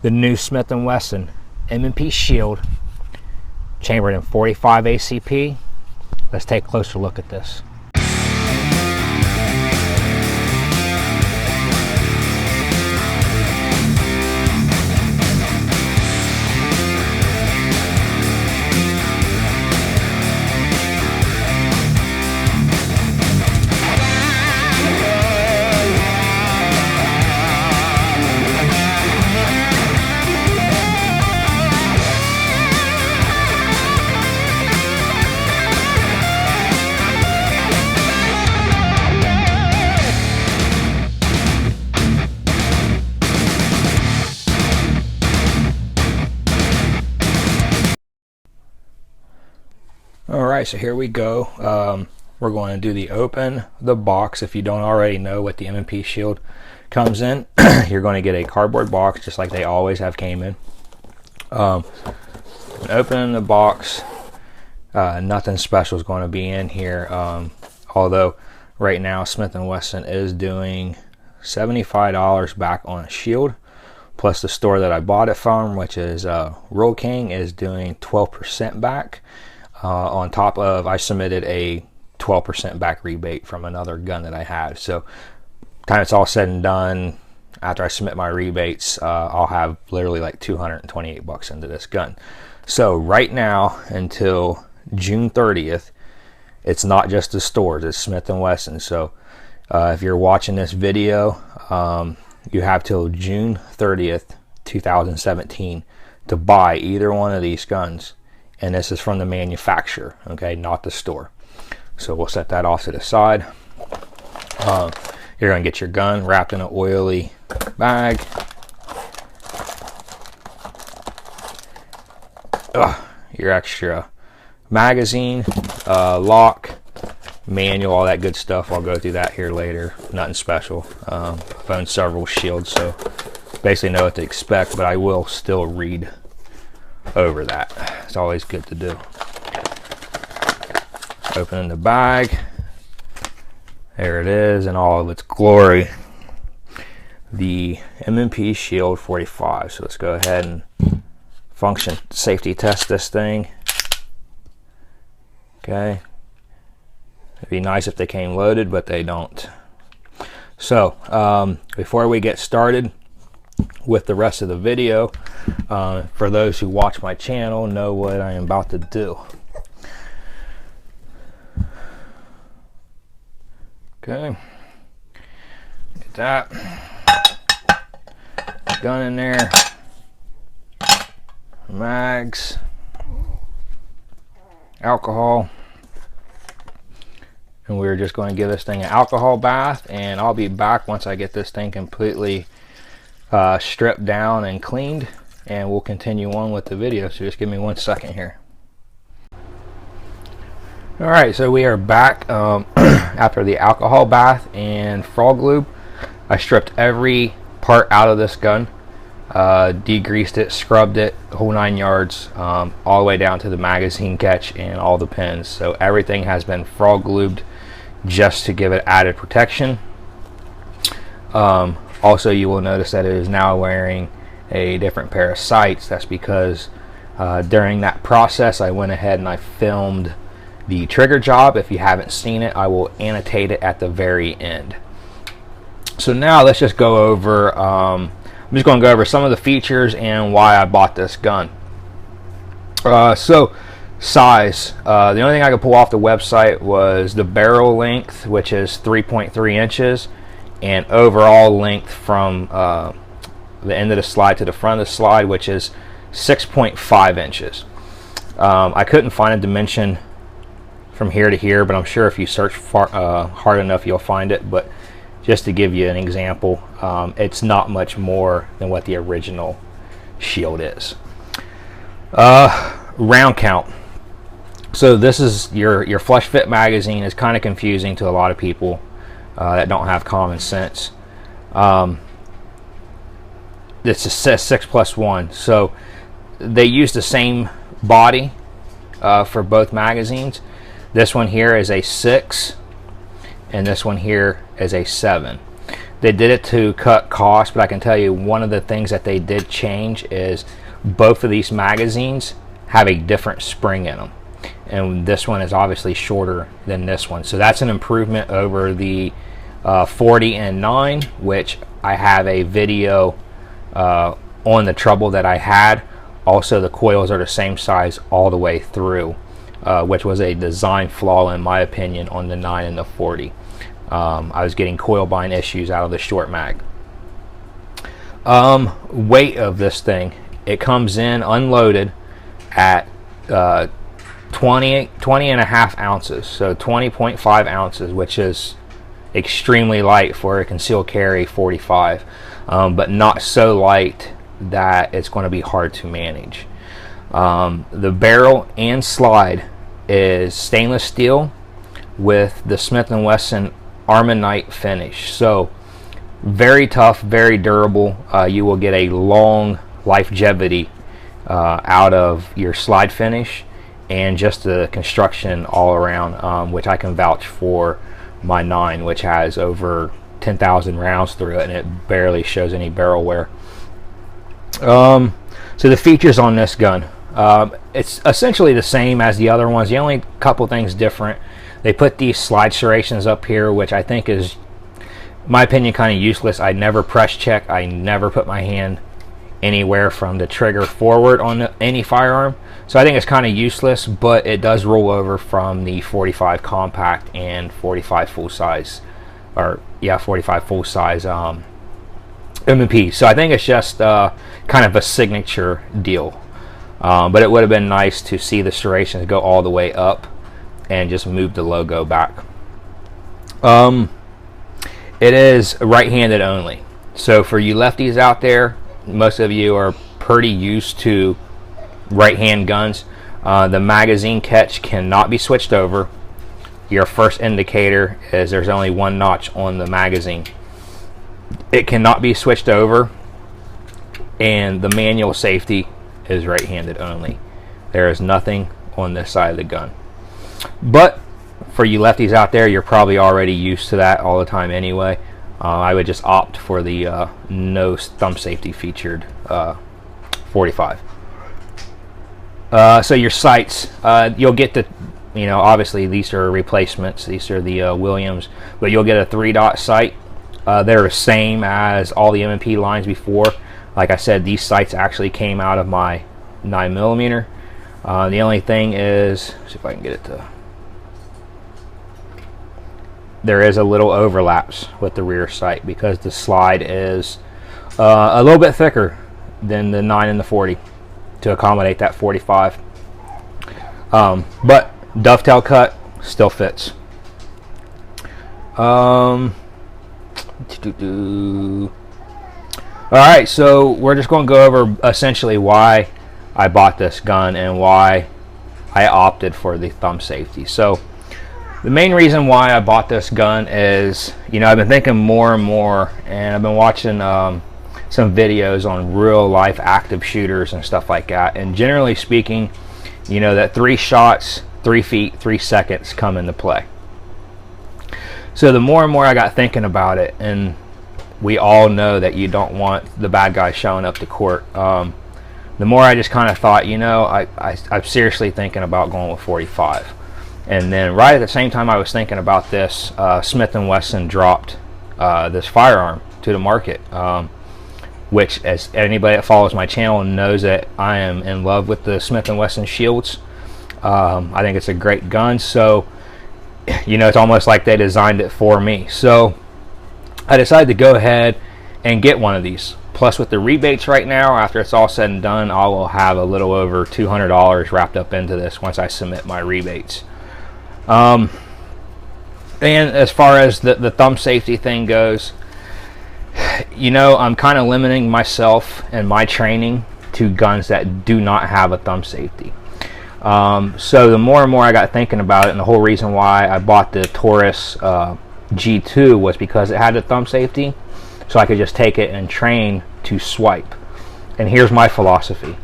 the new Smith & Wesson M&P Shield, chambered in 45 ACP. Let's take a closer look at this. Alright, so here we go. We're going to do the open the box. If you don't already know what the M&P Shield comes in, you're going to get a cardboard box just like they always have came in. Opening the box, nothing special is going to be in here, although right now Smith & Wesson is doing $75 back on a shield, plus the store that I bought it from, which is Roll King, is doing 12% back. On top of, I submitted a 12% back rebate from another gun that I had. So time it's all said and done, after I submit my rebates, I'll have literally like 228 bucks into this gun. So right now until June 30th, it's not just the stores, it's Smith & Wesson. So if you're watching this video, you have till June 30th 2017 to buy either one of these guns. And this is from the manufacturer, okay, not the store. So we'll set that off to the side. You're going to get your gun wrapped in an oily bag. Your extra magazine, lock, manual, all that good stuff. I'll go through that here later. Nothing special. I've owned several shields, so basically know what to expect, but I will still read over that. It's always good to do. Opening the bag. There it is in all of its glory. The M&P Shield 45. So let's go ahead and function safety test this thing. Okay. It'd be nice if they came loaded, but they don't. So before we get started with the rest of the video, for those who watch my channel know what I am about to do. Okay, get that gun in there, mags, alcohol, and we're just going to give this thing an alcohol bath, and I'll be back once I get this thing completely stripped down and cleaned, and we'll continue on with the video. So just give me 1 second here. Alright, so we are back after the alcohol bath and Froglube. I stripped every part out of this gun, degreased it, scrubbed it, the whole 9 yards, all the way down to the magazine catch and all the pins. So everything has been Froglubed just to give it added protection. Also, you will notice that it is now wearing a different pair of sights. That's because during that process I went ahead and I filmed the trigger job. If you haven't seen it, I will annotate it at the very end. So now let's just go over, I'm just going to go over some of the features and why I bought this gun. So size, the only thing I could pull off the website was the barrel length, which is 3.3 inches, and overall length from the end of the slide to the front of the slide, which is 6.5 inches. I couldn't find a dimension from here to here, but I'm sure if you search hard enough you'll find it. But just to give you an example, it's not much more than what the original shield is. Round count. So this is your flush fit magazine is kind of confusing to a lot of people that don't have common sense. This says 6+1, so they use the same body for both magazines. This one here is a 6 and this one here is a 7. They did it to cut costs, but I can tell you one of the things that they did change is both of these magazines have a different spring in them, and this one is obviously shorter than this one, so that's an improvement over the 40 and 9, which I have a video on the trouble that I had. Also, the coils are the same size all the way through, which was a design flaw in my opinion on the 9 and the 40. I was getting coil bind issues out of the short mag. Weight of this thing, it comes in unloaded at 20 and a half ounces, so 20.5 ounces, which is extremely light for a concealed carry 45, but not so light that it's going to be hard to manage. The barrel and slide is stainless steel with the Smith & Wesson Armalite finish, so very tough, very durable. You will get a long longevity out of your slide finish and just the construction all around, which I can vouch for my 9, which has over 10,000 rounds through it, and it barely shows any barrel wear. So the features on this gun, it's essentially the same as the other ones. The only couple things different, they put these slide serrations up here, which I think is, in my opinion, kind of useless. I never press check. I never put my hand anywhere from the trigger forward on any firearm, so I think it's kind of useless, but it does roll over from the 45 compact and 45 full size, or yeah, 45 full size M&P. So I think it's just kind of a signature deal, but it would have been nice to see the serrations go all the way up and just move the logo back. It is right-handed only, so for you lefties out there, most of you are pretty used to right-hand guns. The magazine catch cannot be switched over. Your first indicator is there's only one notch on the magazine. It cannot be switched over, and the manual safety is right-handed only. There is nothing on this side of the gun, but for you lefties out there, you're probably already used to that all the time anyway. I would just opt for the no thumb safety featured 45. So your sights, you'll get the, you know, obviously these are replacements. These are the Williams, but you'll get a 3-dot sight. They're the same as all the M&P lines before. Like I said, these sights actually came out of my 9mm. The only thing is, let's see if I can get it to, there is a little overlaps with the rear sight because the slide is a little bit thicker than the 9 and the 40 to accommodate that 45. But dovetail cut still fits. Alright, so we're just going to go over essentially why I bought this gun and why I opted for the thumb safety. So the main reason why I bought this gun is, you know, I've been thinking more and more, and I've been watching some videos on real life active shooters and stuff like that, and generally speaking, you know, that 3 shots, 3 feet, 3 seconds come into play. So the more and more I got thinking about it, and we all know that you don't want the bad guy showing up to court, the more I just kind of thought, you know, I'm seriously thinking about going with 45. And then right at the same time I was thinking about this, Smith & Wesson dropped this firearm to the market, which, as anybody that follows my channel knows, that I am in love with the Smith & Wesson Shields. I think it's a great gun, so, you know, it's almost like they designed it for me. So I decided to go ahead and get one of these. Plus, with the rebates right now, after it's all said and done, I will have a little over $200 wrapped up into this once I submit my rebates. And as far as the thumb safety thing goes, you know, I'm kind of limiting myself and my training to guns that do not have a thumb safety. So the more and more I got thinking about it, and the whole reason why I bought the Taurus G2 was because it had a thumb safety, so I could just take it and train to swipe. And here's my philosophy.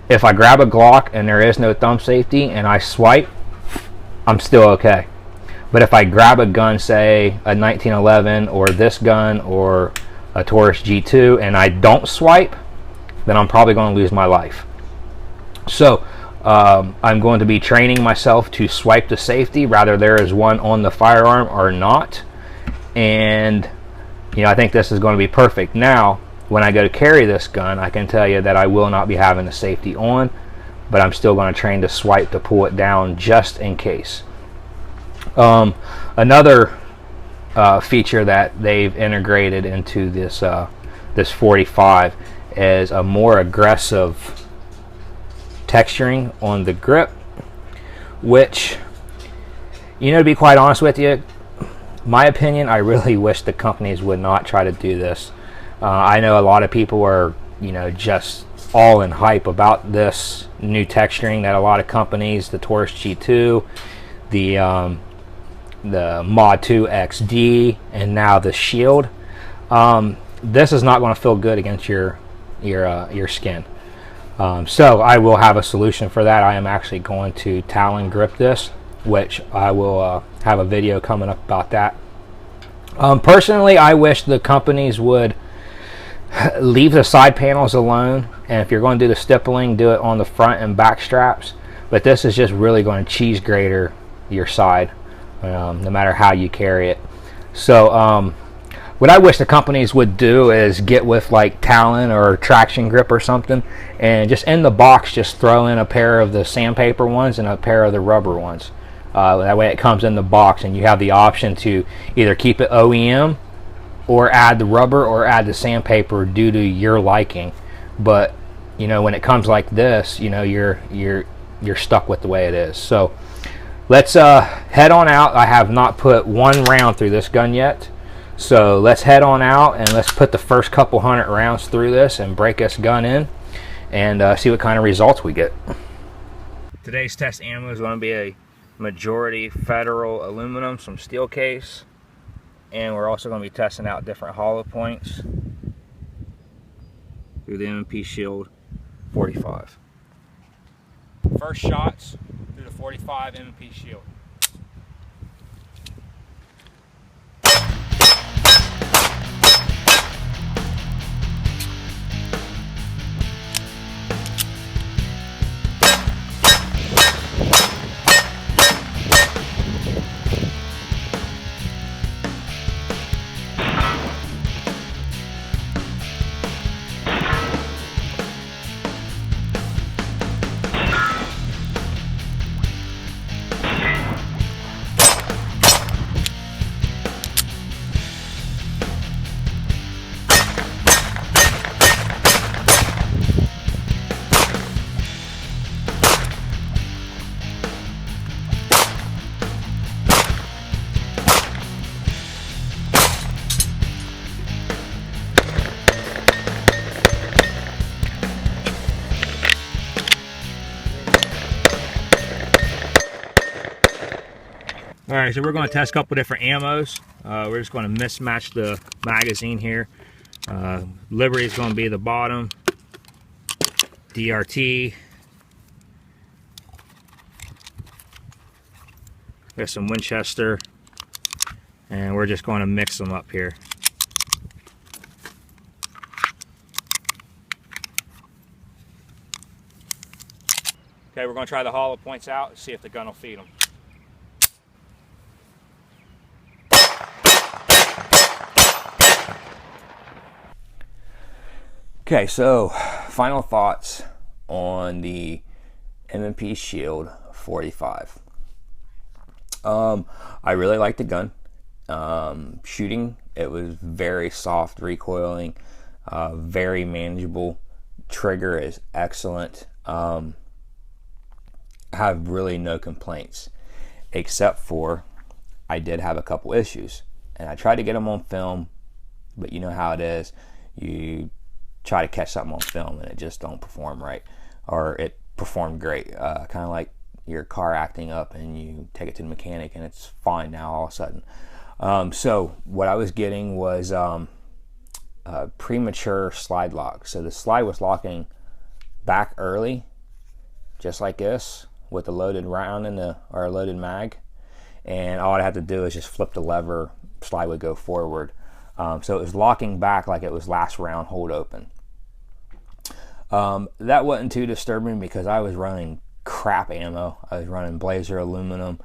If I grab a Glock and there is no thumb safety and I swipe, I'm still okay. But if I grab a gun, say a 1911 or this gun or a Taurus G2, and I don't swipe, then I'm probably going to lose my life. So I'm going to be training myself to swipe to safety, rather there is one on the firearm or not. And I think this is going to be perfect. Now when I go to carry this gun, I can tell you that I will not be having the safety on, but I'm still going to train to swipe to pull it down just in case. Another feature that they've integrated into this this 45 is a more aggressive texturing on the grip, which, to be quite honest with you, my opinion, I really wish the companies would not try to do this. I know a lot of people are just all in hype about this new texturing that a lot of companies, the Taurus G2, the Mod 2 XD, and now the Shield. This is not going to feel good against your skin. So I will have a solution for that. I am actually going to Talon grip this, which I will have a video coming up about that. Personally, I wish the companies would leave the side panels alone, and if you're going to do the stippling, do it on the front and back straps. But this is just really going to cheese grater your side, no matter how you carry it. So what I wish the companies would do is get with like Talon or Traction Grip or something, and just in the box just throw in a pair of the sandpaper ones and a pair of the rubber ones. That way it comes in the box, and you have the option to either keep it OEM or add the rubber or add the sandpaper due to your liking. But when it comes like this, you're stuck with the way it is. So let's head on out. I have not put one round through this gun yet, so let's head on out and let's put the first couple 100 rounds through this and break this gun in and see what kind of results we get. Today's test ammo is going to be a majority Federal aluminum, some steel case, and we're also going to be testing out different hollow points through the M&P Shield 45. First shots through the 45 M&P Shield. Alright, so we're going to test a couple different ammos. We're just going to mismatch the magazine here. Liberty is going to be the bottom. DRT. We got some Winchester. And we're just going to mix them up here. Okay, we're going to try the hollow points out and see if the gun will feed them. Okay, so final thoughts on the M&P Shield 45. I really like the gun. Shooting, it was very soft recoiling, very manageable. Trigger is excellent. I have really no complaints, except for I did have a couple issues, and I tried to get them on film, but you know how it is. You try to catch something on film and it just don't perform right, or it performed great, kind of like your car acting up and you take it to the mechanic and it's fine now all of a sudden. So what I was getting was a premature slide lock. So the slide was locking back early, just like this, with a loaded round in the, or a loaded mag, and all I had to do is just flip the lever, slide would go forward. So it was locking back like it was last round hold open. That wasn't too disturbing because I was running crap ammo. I was running Blazer aluminum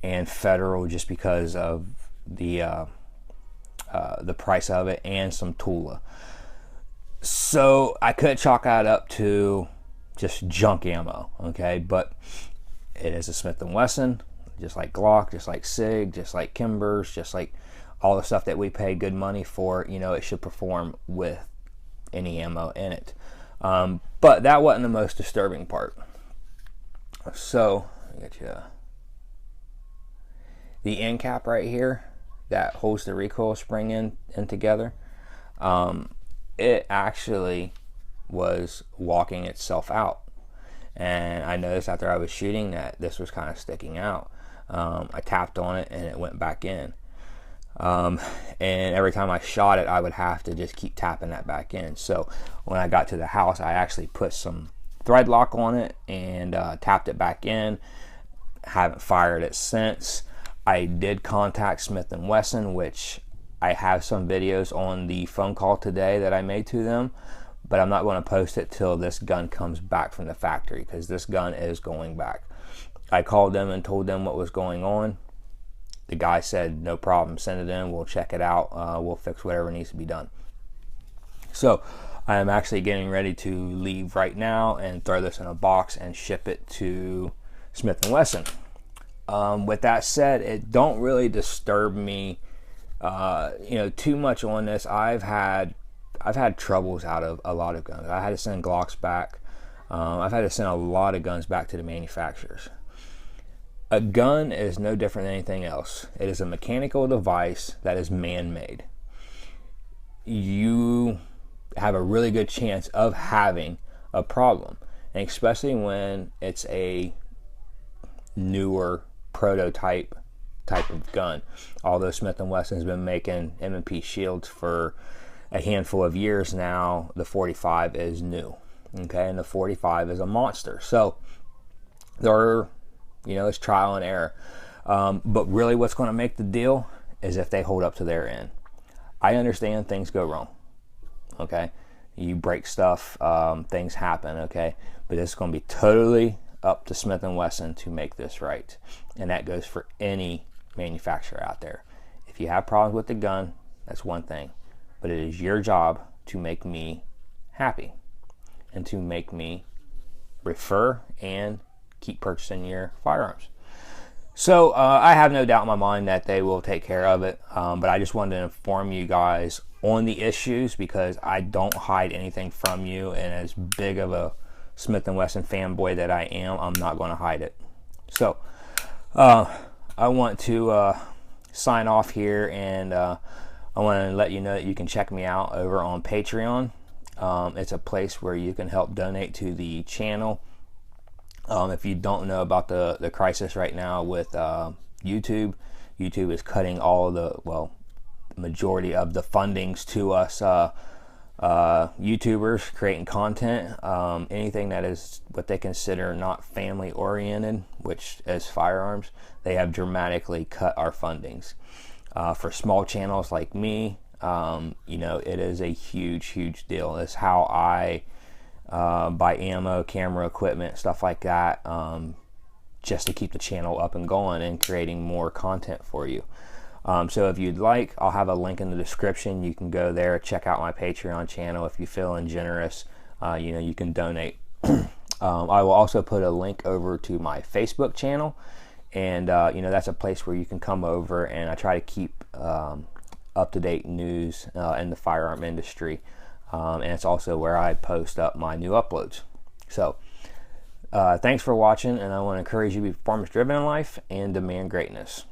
and Federal just because of the price of it, and some Tula. So I could chalk that up to just junk ammo, okay? But it is a Smith & Wesson, just like Glock, just like SIG, just like Kimbers, just like all the stuff that we pay good money for. You know, it should perform with any ammo in it. But that wasn't the most disturbing part. So, I get you the end cap right here that holds the recoil spring in together. It actually was walking itself out, and I noticed after I was shooting that this was kind of sticking out. I tapped on it and it went back in, and every time I shot it I would have to just keep tapping that back in. So when I got to the house, I actually put some thread lock on it and tapped it back in. Haven't fired it since. I did contact Smith & Wesson, which I have some videos on the phone call today that I made to them, but I'm not going to post it till this gun comes back from the factory, because this gun is going back. I called them and told them what was going on. The guy said, no problem, send it in, we'll check it out, we'll fix whatever needs to be done. So I am actually getting ready to leave right now and throw this in a box and ship it to Smith & Wesson. With that said, it don't really disturb me too much on this. I've had troubles out of a lot of guns. I had to send Glocks back. I've had to send a lot of guns back to the manufacturers. A gun is no different than anything else. It is a mechanical device that is man-made. You have a really good chance of having a problem, and especially when it's a newer prototype type of gun. Although Smith & Wesson's been making M&P shields for a handful of years now, the 45 is new, okay, and the 45 is a monster. So there are, it's trial and error, but really what's going to make the deal is if they hold up to their end. I understand things go wrong, okay, you break stuff, things happen, okay, but it's going to be totally up to Smith & Wesson to make this right, and that goes for any manufacturer out there. If you have problems with the gun, that's one thing, but it is your job to make me happy and to make me refer and keep purchasing your firearms. So I have no doubt in my mind that they will take care of it, but I just wanted to inform you guys on the issues because I don't hide anything from you, and as big of a Smith & Wesson fanboy that I am, I'm not going to hide it. So I want to sign off here, and I want to let you know that you can check me out over on Patreon. It's a place where you can help donate to the channel. If you don't know about the crisis right now with YouTube is cutting all the, majority of the fundings to us YouTubers creating content, anything that is what they consider not family oriented, which is firearms. They have dramatically cut our fundings. For small channels like me, it is a huge deal. It's how I buy ammo, camera equipment, stuff like that, just to keep the channel up and going and creating more content for you. So if you'd like, I'll have a link in the description. You can go there, check out my Patreon channel. If you're feeling generous, you can donate. I will also put a link over to my Facebook channel, and that's a place where you can come over, and I try to keep up-to-date news in the firearm industry, and it's also where I post up my new uploads. So thanks for watching, and I want to encourage you to be performance driven in life and demand greatness.